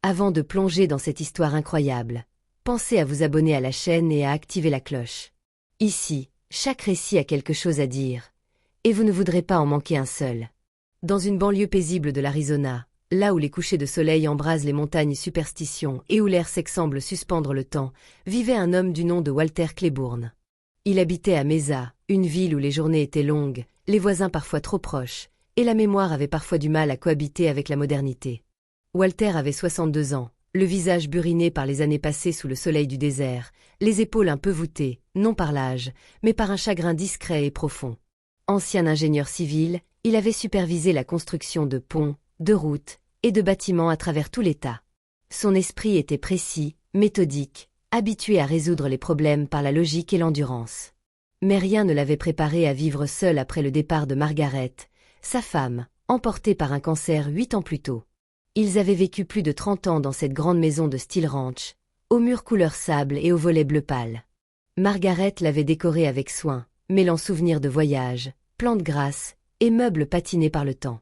Avant de plonger dans cette histoire incroyable, pensez à vous abonner à la chaîne et à activer la cloche. Ici, chaque récit a quelque chose à dire, et vous ne voudrez pas en manquer un seul. Dans une banlieue paisible de l'Arizona, là où les couchers de soleil embrasent les montagnes superstitions et où l'air sec semble suspendre le temps, vivait un homme du nom de Walter Claiborne. Il habitait à Mesa, une ville où les journées étaient longues, les voisins parfois trop proches, et la mémoire avait parfois du mal à cohabiter avec la modernité. Walter avait 62 ans, le visage buriné par les années passées sous le soleil du désert, les épaules un peu voûtées, non par l'âge, mais par un chagrin discret et profond. Ancien ingénieur civil, il avait supervisé la construction de ponts, de routes et de bâtiments à travers tout l'État. Son esprit était précis, méthodique, habitué à résoudre les problèmes par la logique et l'endurance. Mais rien ne l'avait préparé à vivre seul après le départ de Margaret, sa femme, emportée par un cancer 8 ans plus tôt. Ils avaient vécu plus de 30 ans dans cette grande maison de style ranch, aux murs couleur sable et aux volets bleu pâle. Margaret l'avait décorée avec soin, mêlant souvenirs de voyage, plantes grasses et meubles patinés par le temps.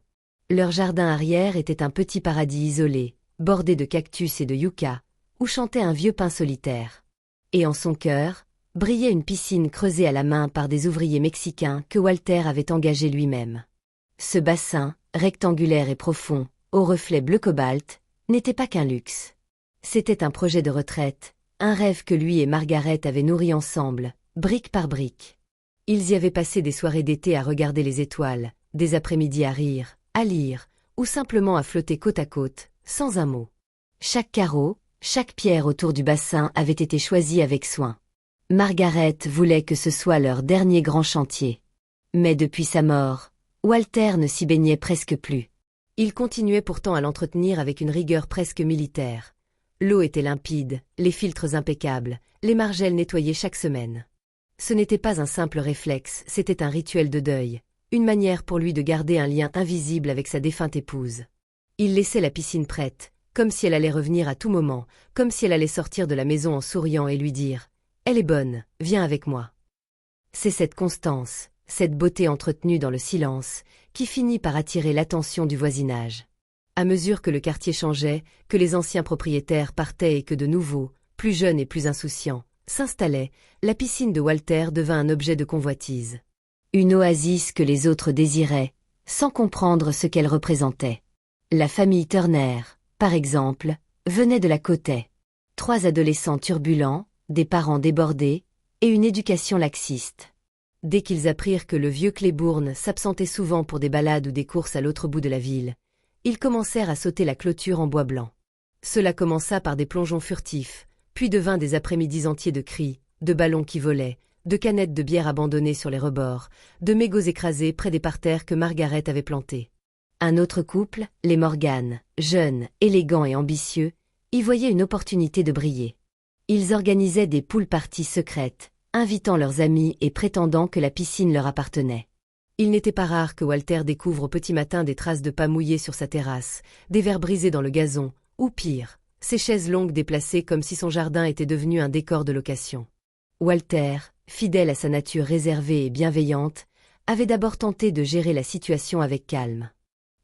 Leur jardin arrière était un petit paradis isolé, bordé de cactus et de yucca, où chantait un vieux pin solitaire. Et en son cœur, brillait une piscine creusée à la main par des ouvriers mexicains que Walter avait engagés lui-même. Ce bassin, rectangulaire et profond, au reflet bleu cobalt, n'était pas qu'un luxe. C'était un projet de retraite, un rêve que lui et Margaret avaient nourri ensemble, brique par brique. Ils y avaient passé des soirées d'été à regarder les étoiles, des après-midi à rire, à lire, ou simplement à flotter côte à côte, sans un mot. Chaque carreau, chaque pierre autour du bassin avait été choisie avec soin. Margaret voulait que ce soit leur dernier grand chantier. Mais depuis sa mort, Walter ne s'y baignait presque plus. Il continuait pourtant à l'entretenir avec une rigueur presque militaire. L'eau était limpide, les filtres impeccables, les margelles nettoyées chaque semaine. Ce n'était pas un simple réflexe, c'était un rituel de deuil, une manière pour lui de garder un lien invisible avec sa défunte épouse. Il laissait la piscine prête, comme si elle allait revenir à tout moment, comme si elle allait sortir de la maison en souriant et lui dire « Elle est bonne, viens avec moi ». C'est cette constance, cette beauté entretenue dans le silence, qui finit par attirer l'attention du voisinage. À mesure que le quartier changeait, que les anciens propriétaires partaient et que de nouveaux, plus jeunes et plus insouciants, s'installaient, la piscine de Walter devint un objet de convoitise. Une oasis que les autres désiraient, sans comprendre ce qu'elle représentait. La famille Turner, par exemple, venait de la côte. 3 adolescents turbulents, des parents débordés, et une éducation laxiste. Dès qu'ils apprirent que le vieux Claiborne s'absentait souvent pour des balades ou des courses à l'autre bout de la ville, ils commencèrent à sauter la clôture en bois blanc. Cela commença par des plongeons furtifs, puis devint des après-midi entiers de cris, de ballons qui volaient, de canettes de bière abandonnées sur les rebords, de mégots écrasés près des parterres que Margaret avait plantés. Un autre couple, les Morgan, jeunes, élégants et ambitieux, y voyaient une opportunité de briller. Ils organisaient des pool-parties secrètes, invitant leurs amis et prétendant que la piscine leur appartenait. Il n'était pas rare que Walter découvre au petit matin des traces de pas mouillés sur sa terrasse, des verres brisés dans le gazon, ou pire, ses chaises longues déplacées comme si son jardin était devenu un décor de location. Walter, fidèle à sa nature réservée et bienveillante, avait d'abord tenté de gérer la situation avec calme.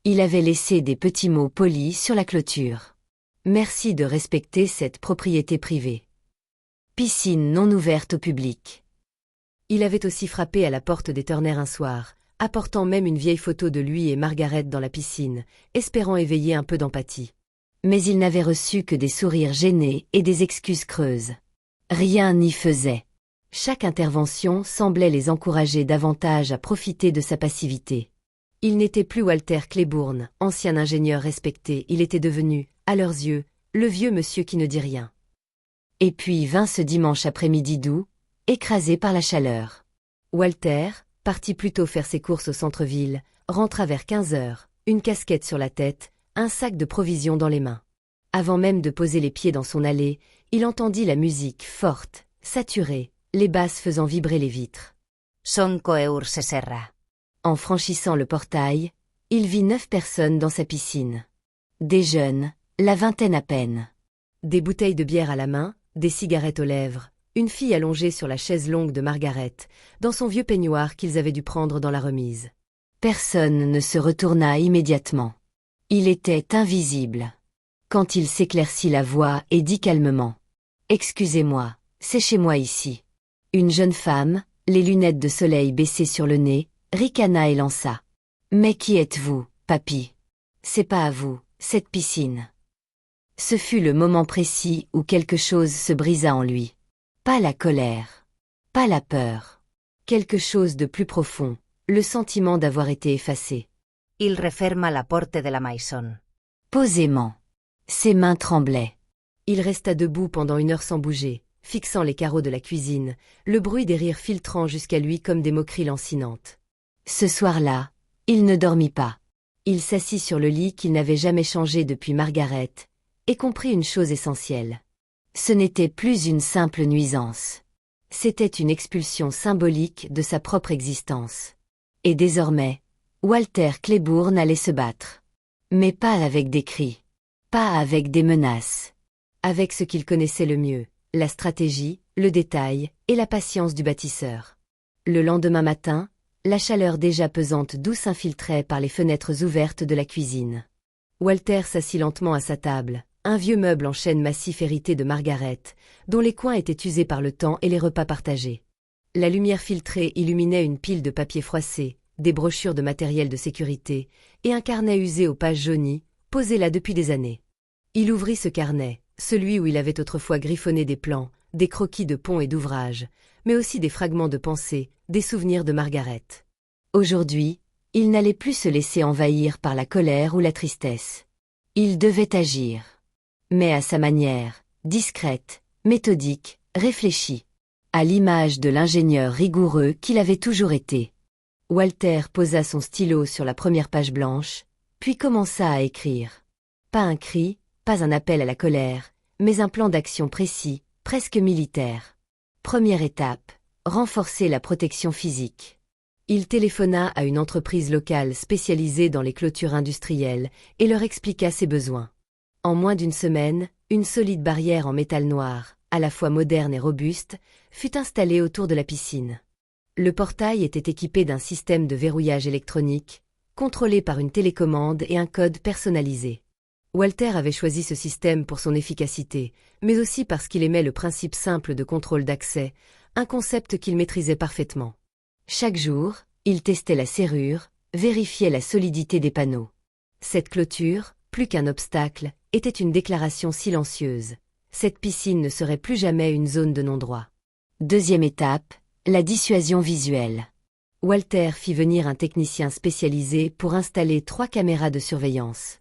Il avait laissé des petits mots polis sur la clôture. « Merci de respecter cette propriété privée. » Piscine non ouverte au public. Il avait aussi frappé à la porte des Turner un soir, apportant même une vieille photo de lui et Margaret dans la piscine, espérant éveiller un peu d'empathie. Mais il n'avait reçu que des sourires gênés et des excuses creuses. Rien n'y faisait. Chaque intervention semblait les encourager davantage à profiter de sa passivité. Il n'était plus Walter Claiborne, ancien ingénieur respecté, il était devenu, à leurs yeux, le vieux monsieur qui ne dit rien. Et puis vint ce dimanche après-midi doux, écrasé par la chaleur. Walter, parti plus tôt faire ses courses au centre-ville, rentra vers 15 heures, une casquette sur la tête, un sac de provisions dans les mains. Avant même de poser les pieds dans son allée, il entendit la musique forte, saturée, les basses faisant vibrer les vitres. Son coeur se serra. En franchissant le portail, il vit 9 personnes dans sa piscine. Des jeunes, la vingtaine à peine. Des bouteilles de bière à la main, des cigarettes aux lèvres, une fille allongée sur la chaise longue de Margaret, dans son vieux peignoir qu'ils avaient dû prendre dans la remise. Personne ne se retourna immédiatement. Il était invisible. quand il s'éclaircit la voix et dit calmement. Excusez-moi, c'est chez moi ici. Une jeune femme, les lunettes de soleil baissées sur le nez, ricana et lança. Mais qui êtes-vous, papy? C'est pas à vous, cette piscine. Ce fut le moment précis où quelque chose se brisa en lui. Pas la colère. Pas la peur. Quelque chose de plus profond, le sentiment d'avoir été effacé. Il referma la porte de la maison. Posément. Ses mains tremblaient. Il resta debout pendant 1 heure sans bouger, fixant les carreaux de la cuisine, le bruit des rires filtrant jusqu'à lui comme des moqueries lancinantes. Ce soir-là, il ne dormit pas. Il s'assit sur le lit qu'il n'avait jamais changé depuis Margaret, et comprit une chose essentielle. Ce n'était plus une simple nuisance. C'était une expulsion symbolique de sa propre existence. Et désormais, Walter Claiborne allait se battre. Mais pas avec des cris. Pas avec des menaces. Avec ce qu'il connaissait le mieux, la stratégie, le détail et la patience du bâtisseur. Le lendemain matin, la chaleur déjà pesante d'où s'infiltrait par les fenêtres ouvertes de la cuisine. Walter s'assit lentement à sa table, un vieux meuble en chêne massif hérité de Margaret, dont les coins étaient usés par le temps et les repas partagés. La lumière filtrée illuminait une pile de papier froissé, des brochures de matériel de sécurité, et un carnet usé aux pages jaunies, posé là depuis des années. Il ouvrit ce carnet, celui où il avait autrefois griffonné des plans, des croquis de ponts et d'ouvrages, mais aussi des fragments de pensée, des souvenirs de Margaret. Aujourd'hui, il n'allait plus se laisser envahir par la colère ou la tristesse. Il devait agir. Mais à sa manière, discrète, méthodique, réfléchie. À l'image de l'ingénieur rigoureux qu'il avait toujours été. Walter posa son stylo sur la première page blanche, puis commença à écrire. Pas un cri, pas un appel à la colère, mais un plan d'action précis, presque militaire. Première étape, renforcer la protection physique. Il téléphona à une entreprise locale spécialisée dans les clôtures industrielles et leur expliqua ses besoins. En moins d'1 semaine, une solide barrière en métal noir, à la fois moderne et robuste, fut installée autour de la piscine. Le portail était équipé d'un système de verrouillage électronique, contrôlé par une télécommande et un code personnalisé. Walter avait choisi ce système pour son efficacité, mais aussi parce qu'il aimait le principe simple de contrôle d'accès, un concept qu'il maîtrisait parfaitement. Chaque jour, il testait la serrure, vérifiait la solidité des panneaux. Cette clôture, plus qu'un obstacle, était une déclaration silencieuse. Cette piscine ne serait plus jamais une zone de non-droit. Deuxième étape, la dissuasion visuelle. Walter fit venir un technicien spécialisé pour installer 3 caméras de surveillance.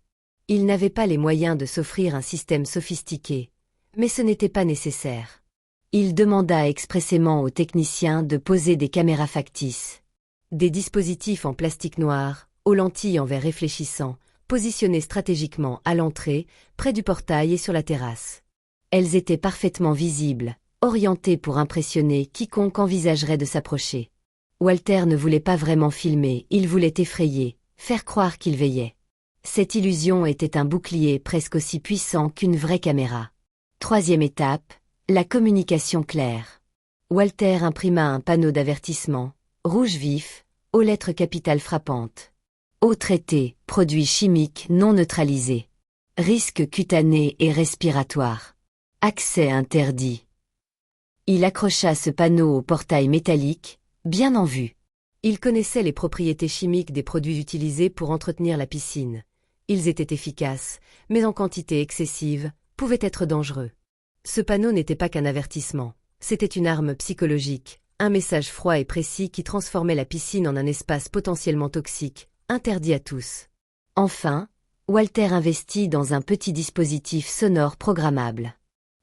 Il n'avait pas les moyens de s'offrir un système sophistiqué, mais ce n'était pas nécessaire. Il demanda expressément au technicien de poser des caméras factices. Des dispositifs en plastique noir, aux lentilles en verre réfléchissant, positionnés stratégiquement à l'entrée, près du portail et sur la terrasse. Elles étaient parfaitement visibles, orientées pour impressionner quiconque envisagerait de s'approcher. Walter ne voulait pas vraiment filmer, il voulait effrayer, faire croire qu'il veillait. Cette illusion était un bouclier presque aussi puissant qu'une vraie caméra. Troisième étape, la communication claire. Walter imprima un panneau d'avertissement, rouge vif, aux lettres capitales frappantes. Eau traitée, produits chimiques non neutralisés. Risques cutanés et respiratoires. Accès interdit. Il accrocha ce panneau au portail métallique, bien en vue. Il connaissait les propriétés chimiques des produits utilisés pour entretenir la piscine. Ils étaient efficaces, mais en quantité excessive, pouvaient être dangereux. Ce panneau n'était pas qu'un avertissement, c'était une arme psychologique, un message froid et précis qui transformait la piscine en un espace potentiellement toxique, interdit à tous. Enfin, Walter investit dans un petit dispositif sonore programmable.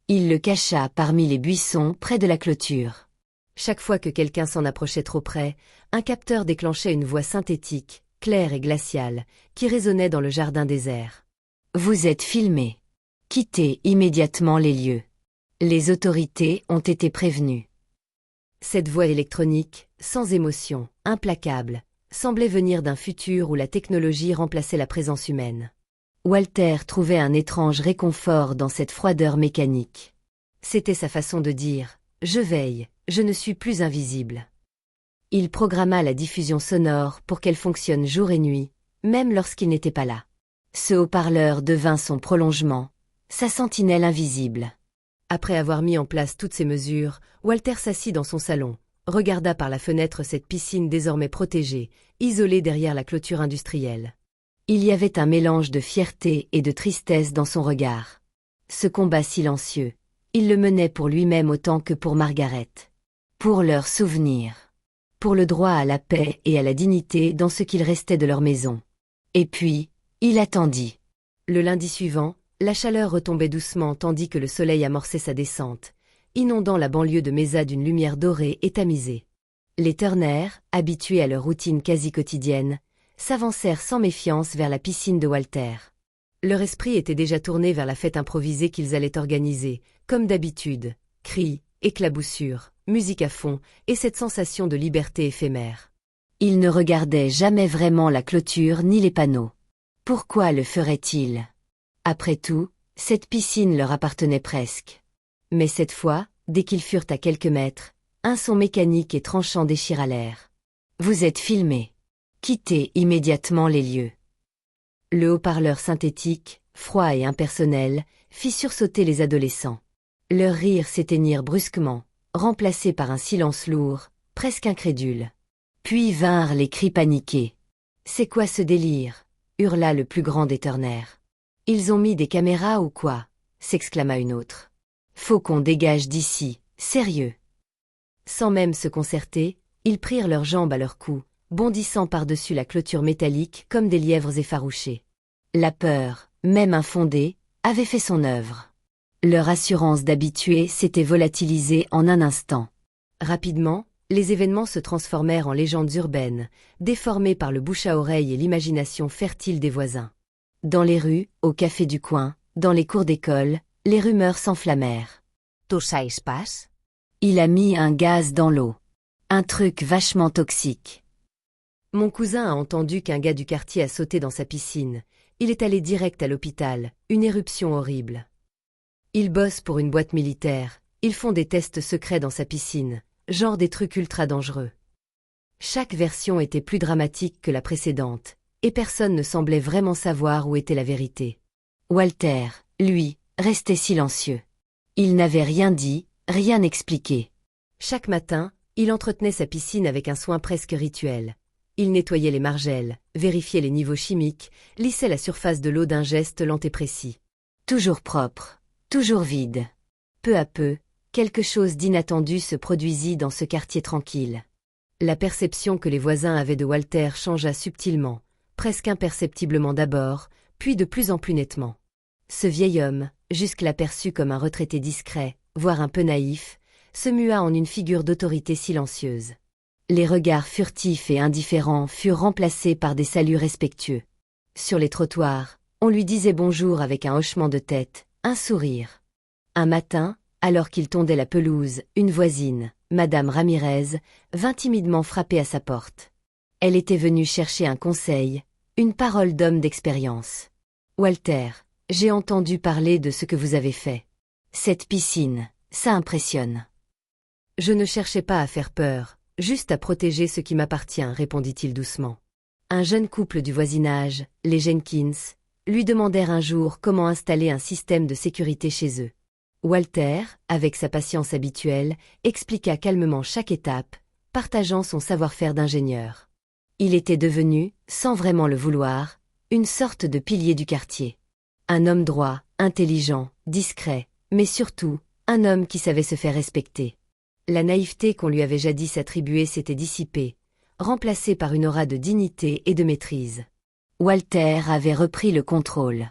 Il le cacha parmi les buissons près de la clôture. Chaque fois que quelqu'un s'en approchait trop près, un capteur déclenchait une voix synthétique, claire et glaciale, qui résonnait dans le jardin désert. « Vous êtes filmé. Quittez immédiatement les lieux. Les autorités ont été prévenues. » Cette voix électronique, sans émotion, implacable, semblait venir d'un futur où la technologie remplaçait la présence humaine. Walter trouvait un étrange réconfort dans cette froideur mécanique. C'était sa façon de dire « Je veille, je ne suis plus invisible ». Il programma la diffusion sonore pour qu'elle fonctionne jour et nuit, même lorsqu'il n'était pas là. Ce haut-parleur devint son prolongement, sa sentinelle invisible. Après avoir mis en place toutes ces mesures, Walter s'assit dans son salon, regarda par la fenêtre cette piscine désormais protégée, isolée derrière la clôture industrielle. Il y avait un mélange de fierté et de tristesse dans son regard. Ce combat silencieux, il le menait pour lui-même autant que pour Margaret. Pour leur souvenir. Pour le droit à la paix et à la dignité dans ce qu'il restait de leur maison. Et puis, il attendit. Le lundi suivant, la chaleur retombait doucement tandis que le soleil amorçait sa descente, inondant la banlieue de Mesa d'une lumière dorée et tamisée. Les Turner, habitués à leur routine quasi quotidienne, s'avancèrent sans méfiance vers la piscine de Walter. Leur esprit était déjà tourné vers la fête improvisée qu'ils allaient organiser, comme d'habitude, cris, éclaboussures, musique à fond, et cette sensation de liberté éphémère. Ils ne regardaient jamais vraiment la clôture ni les panneaux. Pourquoi le feraient-ils? Après tout, cette piscine leur appartenait presque. Mais cette fois, dès qu'ils furent à quelques mètres, un son mécanique et tranchant déchira l'air. « Vous êtes filmés. Quittez immédiatement les lieux. » Le haut-parleur synthétique, froid et impersonnel, fit sursauter les adolescents. Leurs rires s'éteignirent brusquement, remplacés par un silence lourd, presque incrédule. Puis vinrent les cris paniqués. « C'est quoi ce délire ?» hurla le plus grand des Turner. « Ils ont mis des caméras ou quoi ?» s'exclama une autre. « Faut qu'on dégage d'ici, sérieux !» Sans même se concerter, ils prirent leurs jambes à leur cou, bondissant par-dessus la clôture métallique comme des lièvres effarouchés. La peur, même infondée, avait fait son œuvre. Leur assurance d'habitués s'était volatilisée en un instant. Rapidement, les événements se transformèrent en légendes urbaines, déformées par le bouche à oreille et l'imagination fertile des voisins. Dans les rues, au café du coin, dans les cours d'école, les rumeurs s'enflammèrent. « ¿Tú sabes pas? Il a mis un gaz dans l'eau. Un truc vachement toxique. » Mon cousin a entendu qu'un gars du quartier a sauté dans sa piscine. Il est allé direct à l'hôpital, une éruption horrible. Ils bossent pour une boîte militaire, ils font des tests secrets dans sa piscine, genre des trucs ultra dangereux. Chaque version était plus dramatique que la précédente, et personne ne semblait vraiment savoir où était la vérité. Walter, lui, restait silencieux. Il n'avait rien dit, rien expliqué. Chaque matin, il entretenait sa piscine avec un soin presque rituel. Il nettoyait les margelles, vérifiait les niveaux chimiques, lissait la surface de l'eau d'un geste lent et précis. Toujours propre, toujours vide. Peu à peu, quelque chose d'inattendu se produisit dans ce quartier tranquille. La perception que les voisins avaient de Walter changea subtilement, presque imperceptiblement d'abord, puis de plus en plus nettement. Ce vieil homme, jusque-là perçu comme un retraité discret, voire un peu naïf, se mua en une figure d'autorité silencieuse. Les regards furtifs et indifférents furent remplacés par des saluts respectueux. Sur les trottoirs, on lui disait bonjour avec un hochement de tête, un sourire. Un matin, alors qu'il tondait la pelouse, une voisine, Madame Ramirez, vint timidement frapper à sa porte. Elle était venue chercher un conseil, une parole d'homme d'expérience. « Walter, j'ai entendu parler de ce que vous avez fait. Cette piscine, ça impressionne. » « Je ne cherchais pas à faire peur, juste à protéger ce qui m'appartient, » répondit-il doucement. Un jeune couple du voisinage, les Jenkins, lui demandèrent un jour comment installer un système de sécurité chez eux. Walter, avec sa patience habituelle, expliqua calmement chaque étape, partageant son savoir-faire d'ingénieur. Il était devenu, sans vraiment le vouloir, une sorte de pilier du quartier. Un homme droit, intelligent, discret, mais surtout, un homme qui savait se faire respecter. La naïveté qu'on lui avait jadis attribuée s'était dissipée, remplacée par une aura de dignité et de maîtrise. Walter avait repris le contrôle.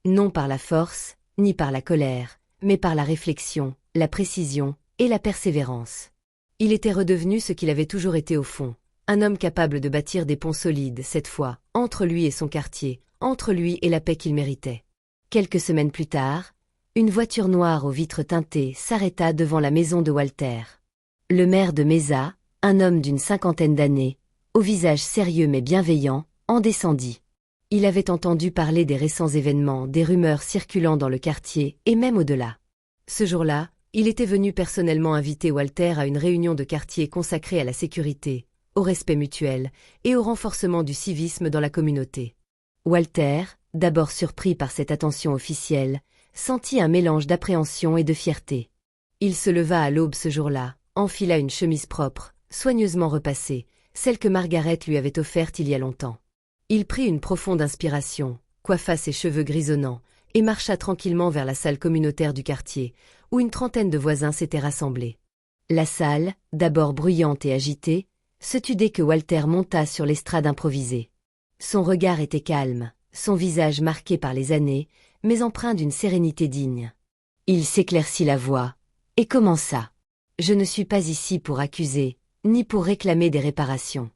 Non par la force, ni par la colère, mais par la réflexion, la précision et la persévérance. Il était redevenu ce qu'il avait toujours été au fond, un homme capable de bâtir des ponts solides, cette fois, entre lui et son quartier, entre lui et la paix qu'il méritait. Quelques semaines plus tard, une voiture noire aux vitres teintées s'arrêta devant la maison de Walter. Le maire de Mesa, un homme d'une 50aine d'années, au visage sérieux mais bienveillant, en descendit. Il avait entendu parler des récents événements, des rumeurs circulant dans le quartier et même au-delà. Ce jour-là, il était venu personnellement inviter Walter à une réunion de quartier consacrée à la sécurité, au respect mutuel et au renforcement du civisme dans la communauté. Walter, d'abord surpris par cette attention officielle, sentit un mélange d'appréhension et de fierté. Il se leva à l'aube ce jour-là, enfila une chemise propre, soigneusement repassée, celle que Margaret lui avait offerte il y a longtemps. Il prit une profonde inspiration, coiffa ses cheveux grisonnants, et marcha tranquillement vers la salle communautaire du quartier, où une trentaine de voisins s'étaient rassemblés. La salle, d'abord bruyante et agitée, se tut dès que Walter monta sur l'estrade improvisée. Son regard était calme, son visage marqué par les années, mais empreint d'une sérénité digne. Il s'éclaircit la voix, et commença. « Je ne suis pas ici pour accuser, ni pour réclamer des réparations.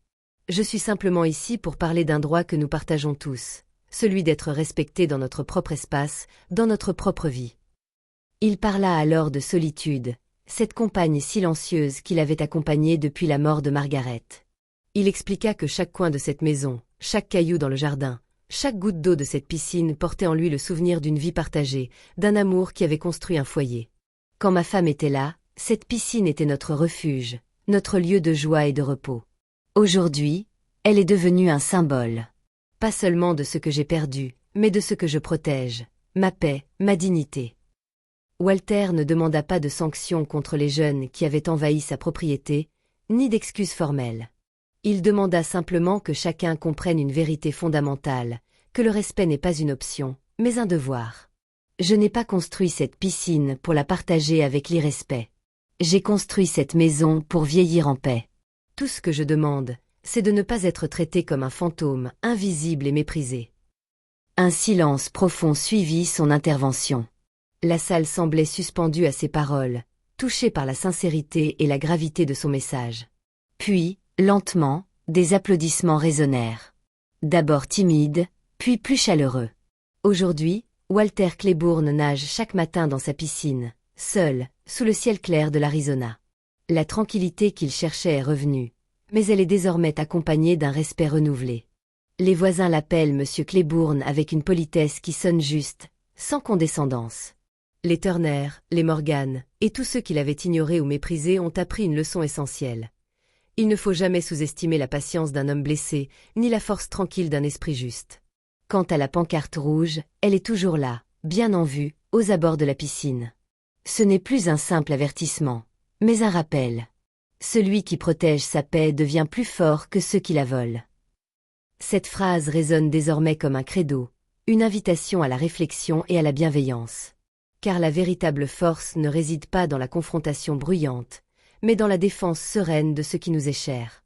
Je suis simplement ici pour parler d'un droit que nous partageons tous, celui d'être respecté dans notre propre espace, dans notre propre vie. » Il parla alors de Solitude, cette compagne silencieuse qu'il avait accompagnée depuis la mort de Margaret. Il expliqua que chaque coin de cette maison, chaque caillou dans le jardin, chaque goutte d'eau de cette piscine portait en lui le souvenir d'une vie partagée, d'un amour qui avait construit un foyer. Quand ma femme était là, cette piscine était notre refuge, notre lieu de joie et de repos. Aujourd'hui, elle est devenue un symbole. Pas seulement de ce que j'ai perdu, mais de ce que je protège, ma paix, ma dignité. Walter ne demanda pas de sanctions contre les jeunes qui avaient envahi sa propriété, ni d'excuses formelles. Il demanda simplement que chacun comprenne une vérité fondamentale, que le respect n'est pas une option, mais un devoir. Je n'ai pas construit cette piscine pour la partager avec l'irrespect. J'ai construit cette maison pour vieillir en paix. Tout ce que je demande, c'est de ne pas être traité comme un fantôme, invisible et méprisé. Un silence profond suivit son intervention. La salle semblait suspendue à ses paroles, touchée par la sincérité et la gravité de son message. Puis, lentement, des applaudissements résonnèrent. D'abord timides, puis plus chaleureux. Aujourd'hui, Walter Claiborne nage chaque matin dans sa piscine, seul, sous le ciel clair de l'Arizona. La tranquillité qu'il cherchait est revenue, mais elle est désormais accompagnée d'un respect renouvelé. Les voisins l'appellent Monsieur Claiborne avec une politesse qui sonne juste, sans condescendance. Les Turner, les Morgan, et tous ceux qui l'avaient ignoré ou méprisé ont appris une leçon essentielle. Il ne faut jamais sous-estimer la patience d'un homme blessé, ni la force tranquille d'un esprit juste. Quant à la pancarte rouge, elle est toujours là, bien en vue, aux abords de la piscine. Ce n'est plus un simple avertissement, mais un rappel. Celui qui protège sa paix devient plus fort que ceux qui la volent. Cette phrase résonne désormais comme un credo, une invitation à la réflexion et à la bienveillance. Car la véritable force ne réside pas dans la confrontation bruyante, mais dans la défense sereine de ce qui nous est cher.